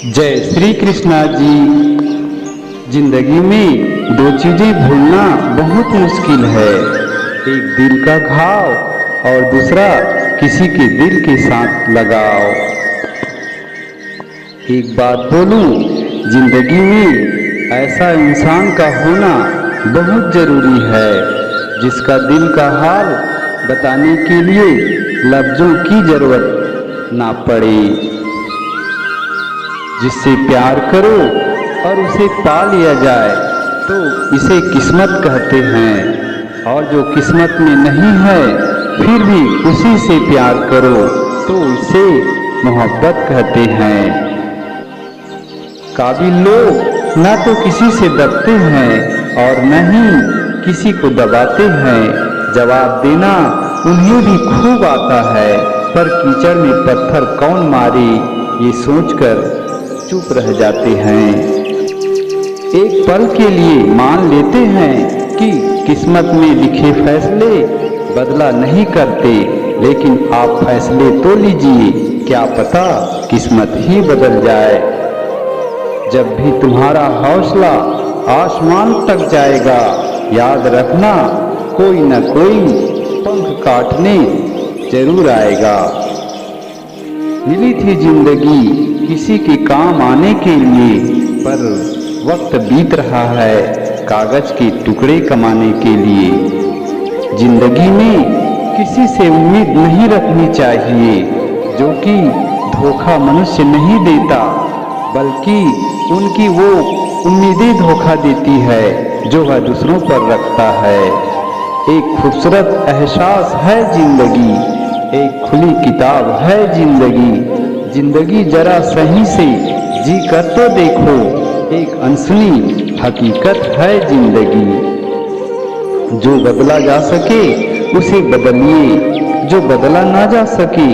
जय श्री कृष्णा जी। जिंदगी में दो चीजें भूलना बहुत मुश्किल है, एक दिल का घाव और दूसरा किसी के दिल के साथ लगाव। एक बात बोलूं, जिंदगी में ऐसा इंसान का होना बहुत जरूरी है जिसका दिल का हाल बताने के लिए लफ्जों की जरूरत ना पड़े, जिससे प्यार करो और उसे पा लिया जाए तो इसे किस्मत कहते हैं, और जो किस्मत में नहीं है फिर भी उसी से प्यार करो तो इसे मोहब्बत कहते हैं। काबिल लोग ना तो किसी से दबते हैं और न ही किसी को दबाते हैं, जवाब देना उन्हें भी खूब आता है, पर कीचड़ में पत्थर कौन मारे ये सोचकर चुप रह जाते हैं। एक पल के लिए मान लेते हैं कि किस्मत में लिखे फैसले बदला नहीं करते, लेकिन आप फैसले तो लीजिए, क्या पता किस्मत ही बदल जाए। जब भी तुम्हारा हौसला आसमान तक जाएगा, याद रखना कोई न कोई पंख काटने जरूर आएगा। मिली थी जिंदगी किसी के काम आने के लिए, पर वक्त बीत रहा है कागज के टुकड़े कमाने के लिए। जिंदगी में किसी से उम्मीद नहीं रखनी चाहिए, जो कि धोखा मनुष्य नहीं देता, बल्कि उनकी वो उम्मीदें धोखा देती है जो वह दूसरों पर रखता है। एक खूबसूरत एहसास है जिंदगी, एक खुली किताब है जिंदगी। जिंदगी जरा सही से जी कर तो देखो, एक अनसुनी हकीकत है जिंदगी। जो बदला जा सके उसे बदलिए, जो बदला ना जा सके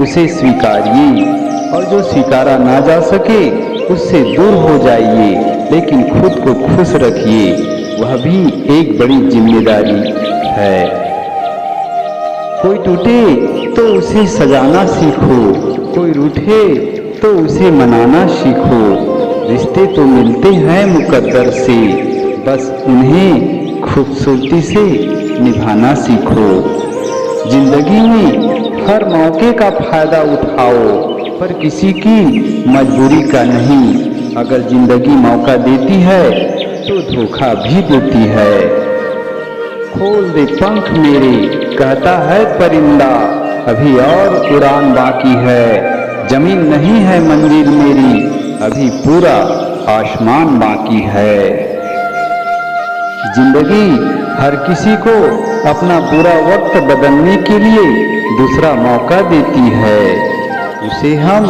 उसे स्वीकारिए, और जो स्वीकारा ना जा सके उससे दूर हो जाइए, लेकिन खुद को खुश रखिए, वह भी एक बड़ी जिम्मेदारी है। कोई टूटे तो उसे सजाना सीखो, कोई रूठे तो उसे मनाना सीखो। रिश्ते तो मिलते हैं मुकद्दर से, बस उन्हें खूबसूरती से निभाना सीखो। जिंदगी में हर मौके का फायदा उठाओ, पर किसी की मजबूरी का नहीं। अगर जिंदगी मौका देती है तो धोखा भी देती है। खोल दे पंख मेरे कहता है परिंदा, अभी और उड़ान बाकी है। जमीन नहीं है मंजिल मेरी, अभी पूरा आसमान बाकी है। जिंदगी हर किसी को अपना बुरा वक्त बदलने के लिए दूसरा मौका देती है, उसे हम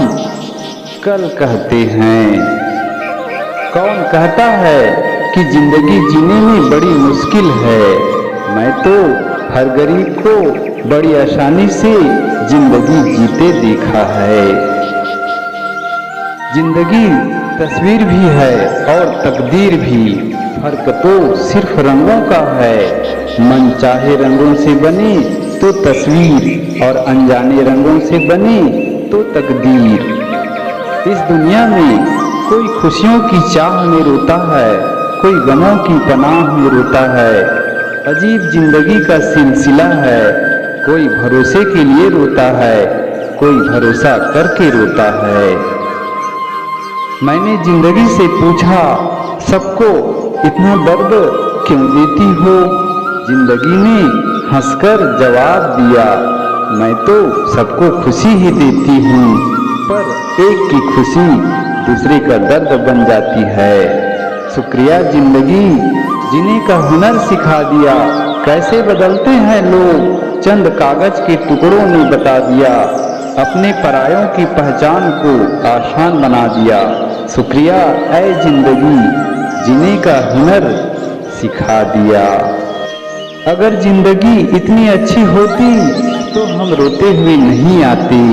कल कहते हैं। कौन कहता है कि जिंदगी जीने में बड़ी मुश्किल है? मैं तो हर गरीब को बड़ी आसानी से जिंदगी जीते देखा है। जिंदगी तस्वीर भी है और तकदीर भी, फर्क तो सिर्फ रंगों का है। मन चाहे रंगों से बने तो तस्वीर, और अनजाने रंगों से बने तो तकदीर। इस दुनिया में कोई खुशियों की चाह में रोता है, कोई गमों की पनाह में रोता है। अजीब जिंदगी का सिलसिला है, कोई भरोसे के लिए रोता है, कोई भरोसा करके रोता है। मैंने जिंदगी से पूछा, सबको इतना दर्द क्यों देती हो? जिंदगी ने हंसकर जवाब दिया, मैं तो सबको खुशी ही देती हूँ, पर एक की खुशी दूसरे का दर्द बन जाती है। शुक्रिया जिंदगी, जीने का हुनर सिखा दिया। कैसे बदलते हैं लोग, चंद कागज के टुकड़ों ने बता दिया। अपने परायों की पहचान को आसान बना दिया। शुक्रिया ऐ जिंदगी, जीने का हुनर सिखा दिया। अगर जिंदगी इतनी अच्छी होती तो हम रोते हुए नहीं आते,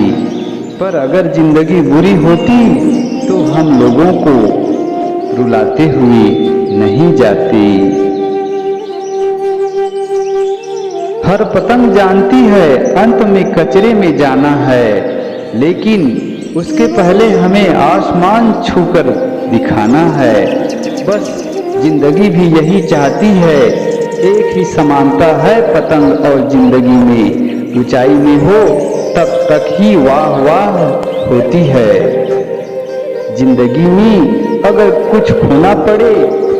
पर अगर जिंदगी बुरी होती तो हम लोगों को रुलाते हुए नहीं जाते। हर पतंग जानती है अंत में कचरे में जाना है, लेकिन उसके पहले हमें आसमान छूकर दिखाना है। बस जिंदगी भी यही चाहती है, एक ही समानता है पतंग और जिंदगी में, ऊंचाई में हो तब तक ही वाह वाह होती है। जिंदगी में अगर कुछ खोना पड़े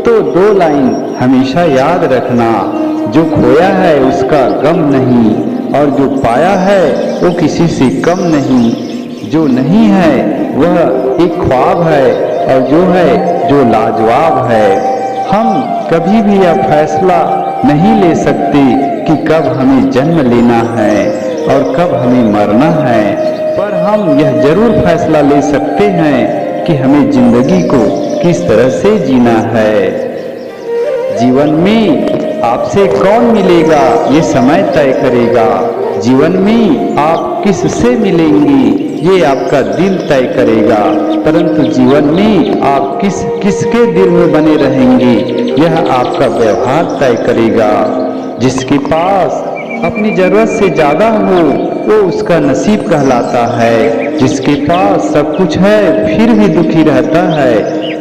तो 2 लाइन हमेशा याद रखना, जो खोया है उसका गम नहीं, और जो पाया है वो किसी से कम नहीं। जो नहीं है वह एक ख्वाब है, और जो है जो लाजवाब है। हम कभी भी यह फैसला नहीं ले सकते कि कब हमें जन्म लेना है और कब हमें मरना है, पर हम यह जरूर फैसला ले सकते हैं कि हमें जिंदगी को किस तरह से जीना है। जीवन में आपसे कौन मिलेगा ये समय तय करेगा। जीवन में आप किससे मिलेंगे ये आपका दिल तय करेगा, परंतु जीवन में आप किसके दिल में बने रहेंगे यह आपका व्यवहार तय करेगा। जिसके पास अपनी जरूरत से ज्यादा हो वो उसका नसीब कहलाता है। जिसके पास सब कुछ है फिर भी दुखी रहता है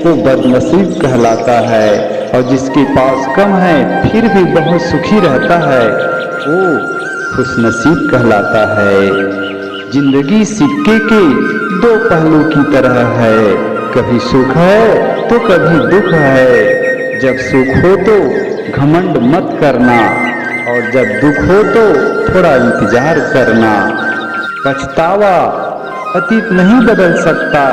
वो बदनसीब कहलाता है, और जिसके पास कम है फिर भी बहुत सुखी रहता है वो खुशनसीब कहलाता है। जिंदगी सिक्के के 2 पहलू की तरह है, कभी सुख है तो कभी दुख है। जब सुख हो तो घमंड मत करना, और जब दुख हो तो थोड़ा इंतजार करना। पछतावा अतीत नहीं बदल सकता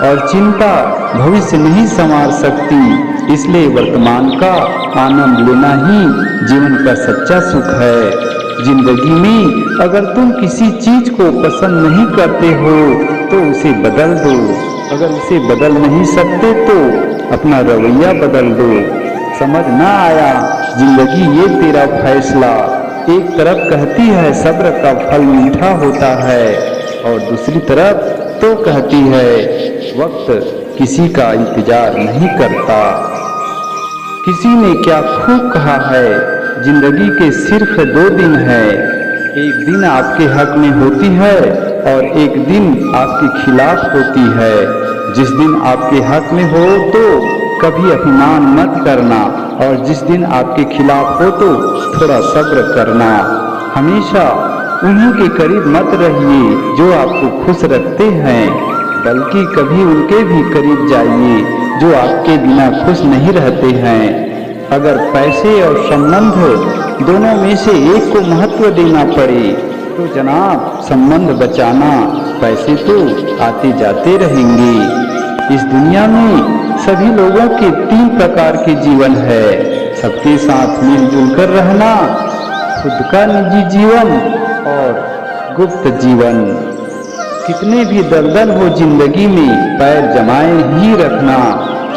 और चिंता भविष्य नहीं संवार सकती, इसलिए वर्तमान का आनंद लेना ही जीवन का सच्चा सुख है। जिंदगी में अगर तुम किसी चीज को पसंद नहीं करते हो तो उसे बदल दो, अगर उसे बदल नहीं सकते तो अपना रवैया बदल दो। समझ ना आया जिंदगी ये तेरा फैसला, एक तरफ कहती है सब्र का फल मीठा होता है, और दूसरी तरफ तो कहती है वक्त किसी का इंतजार नहीं करता। किसी ने क्या खूब कहा है, जिंदगी के सिर्फ 2 दिन है, एक दिन आपके हक में होती है और एक दिन आपके खिलाफ होती है। जिस दिन आपके हक में हो तो कभी अभिमान मत करना, और जिस दिन आपके खिलाफ हो तो थोड़ा सब्र करना। हमेशा उन्हीं के करीब मत रहिए जो आपको खुश रखते हैं, बल्कि कभी उनके भी करीब जाइए जो आपके बिना खुश नहीं रहते हैं। अगर पैसे और संबंध दोनों में से एक को महत्व देना पड़े तो जनाब संबंध बचाना, पैसे तो आते जाते रहेंगे। इस दुनिया में सभी लोगों के 3 प्रकार के जीवन है, सबके साथ मिलजुल कर रहना, खुद का निजी जीवन और गुप्त जीवन। कितने भी दलदल हो जिंदगी में पैर जमाए ही रखना,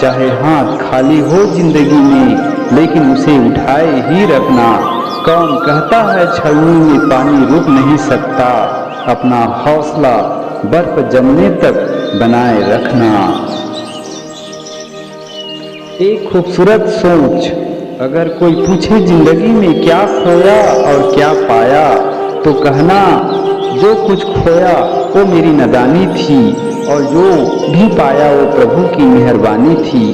चाहे हाथ खाली हो जिंदगी में लेकिन उसे उठाए ही रखना। कौन कहता है छलनी में पानी रुक नहीं सकता, अपना हौसला बर्फ जमने तक बनाए रखना। एक खूबसूरत सोच, अगर कोई पूछे जिंदगी में क्या खोया और क्या पाया तो कहना जो कुछ खोया वो मेरी नादानी थी, और जो भी पाया वो प्रभु की मेहरबानी थी।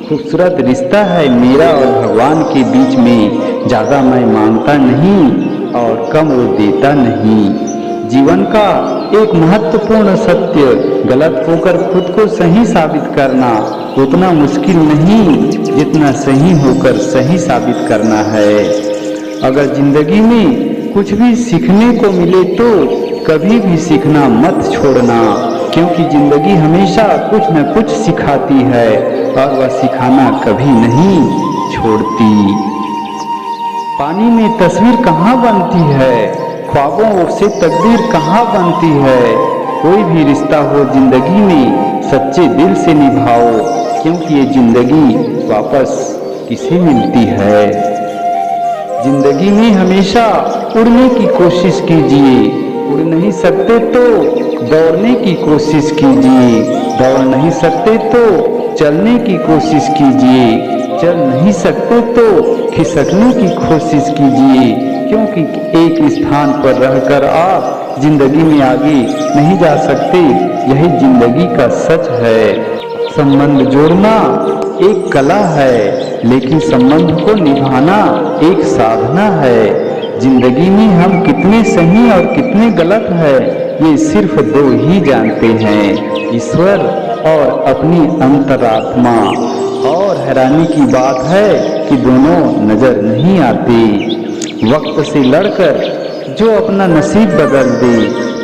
खूबसूरत रिश्ता है मेरा और भगवान के बीच में, ज़्यादा मैं मांगता नहीं और कम वो देता नहीं। जीवन का एक महत्वपूर्ण सत्य, गलत होकर खुद को सही साबित करना उतना मुश्किल नहीं जितना सही होकर सही साबित करना है। अगर जिंदगी में कुछ भी सीखने को मिले तो कभी भी सीखना मत छोड़ना, क्योंकि जिंदगी हमेशा कुछ न कुछ सिखाती है और वह सिखाना कभी नहीं छोड़ती। पानी में तस्वीर कहाँ बनती है, ख्वाबों से तकदीर कहाँ बनती है। कोई भी रिश्ता हो जिंदगी में सच्चे दिल से निभाओ, क्योंकि ये जिंदगी वापस किसे मिलती है। जिंदगी में हमेशा उड़ने की कोशिश कीजिए, उड़ नहीं सकते तो दौड़ने की कोशिश कीजिए, दौड़ नहीं सकते तो चलने की कोशिश कीजिए, चल नहीं सकते तो खिसकने की कोशिश कीजिए, क्योंकि एक स्थान पर रहकर आप जिंदगी में आगे नहीं जा सकते, यही जिंदगी का सच है। संबंध जोड़ना एक कला है, लेकिन संबंध को निभाना एक साधना है। जिंदगी में हम कितने सही और कितने गलत है, ये सिर्फ दो ही जानते हैं, ईश्वर और अपनी अंतरात्मा। और हैरानी की बात है कि दोनों नजर नहीं आते। वक्त से लड़कर जो अपना नसीब बदल दे,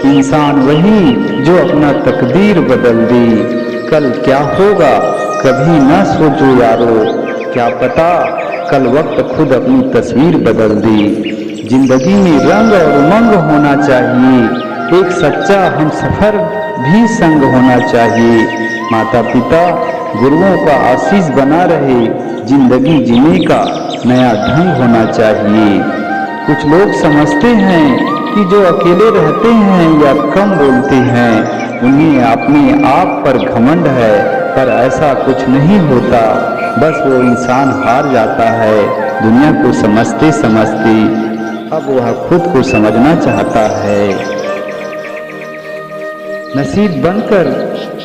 इंसान वही जो अपना तकदीर बदल दे। कल क्या होगा कभी ना सोचो यारो, क्या पता कल वक्त खुद अपनी तस्वीर बदल दे। जिंदगी में रंग और उमंग होना चाहिए, एक सच्चा हम सफर भी संग होना चाहिए। माता पिता गुरुओं का आशीष बना रहे, जिंदगी जीने का नया ढंग होना चाहिए। कुछ लोग समझते हैं कि जो अकेले रहते हैं या कम बोलते हैं उन्हें अपने आप पर घमंड है, पर ऐसा कुछ नहीं होता। बस वो इंसान हार जाता है दुनिया को समझते समझते। अब वह खुद को समझना चाहता है। नसीब बनकर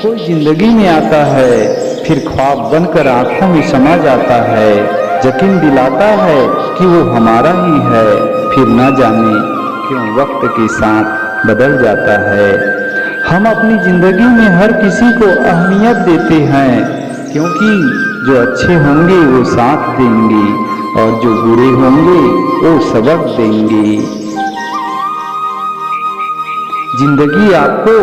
कोई जिंदगी में आता है, फिर ख्वाब बनकर आंखों में समा जाता है। यकीन दिलाता है कि वो हमारा ही है, फिर न जाने क्यों वक्त के साथ बदल जाता है। हम अपनी जिंदगी में हर किसी को अहमियत देते हैं, क्योंकि जो अच्छे होंगे वो साथ देंगे और जो बुरे होंगे वो सबक देंगे। जिंदगी आपको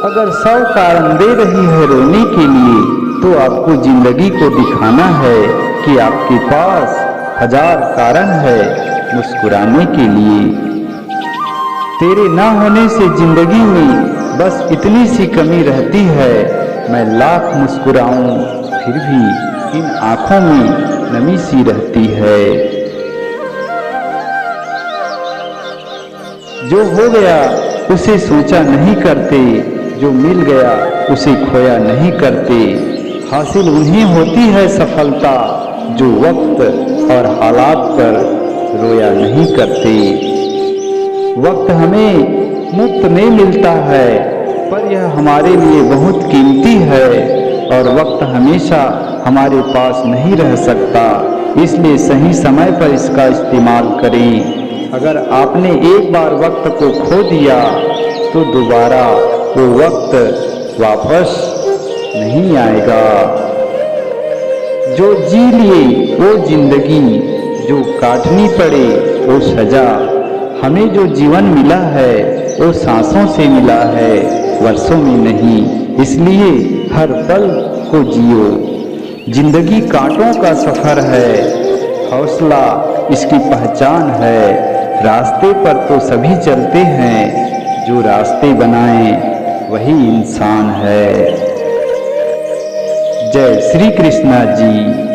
अगर 100 कारण दे रही है रोने के लिए, तो आपको जिंदगी को दिखाना है कि आपके पास 1000 कारण है मुस्कुराने के लिए। तेरे ना होने से जिंदगी में बस इतनी सी कमी रहती है, मैं लाख मुस्कुराऊं फिर भी इन आंखों में नमी सी रहती है। जो हो गया उसे सोचा नहीं करते, जो मिल गया उसे खोया नहीं करते। हासिल उन्हें होती है सफलता जो वक्त और हालात पर रोया नहीं करते। वक्त हमें मुफ्त में मिलता है, पर यह हमारे लिए बहुत कीमती है और वक्त हमेशा हमारे पास नहीं रह सकता, इसलिए सही समय पर इसका इस्तेमाल करें। अगर आपने एक बार वक्त को खो दिया तो दोबारा वो वक्त वापस नहीं आएगा। जो जी लिए वो जिंदगी, जो काटनी पड़े वो सजा। हमें जो जीवन मिला है वो सांसों से मिला है, वर्षों में नहीं, इसलिए हर पल को जियो। जिंदगी कांटों का सफर है, हौसला इसकी पहचान है। रास्ते पर तो सभी चलते हैं, जो रास्ते बनाए वही इंसान है। जय श्री कृष्णा जी।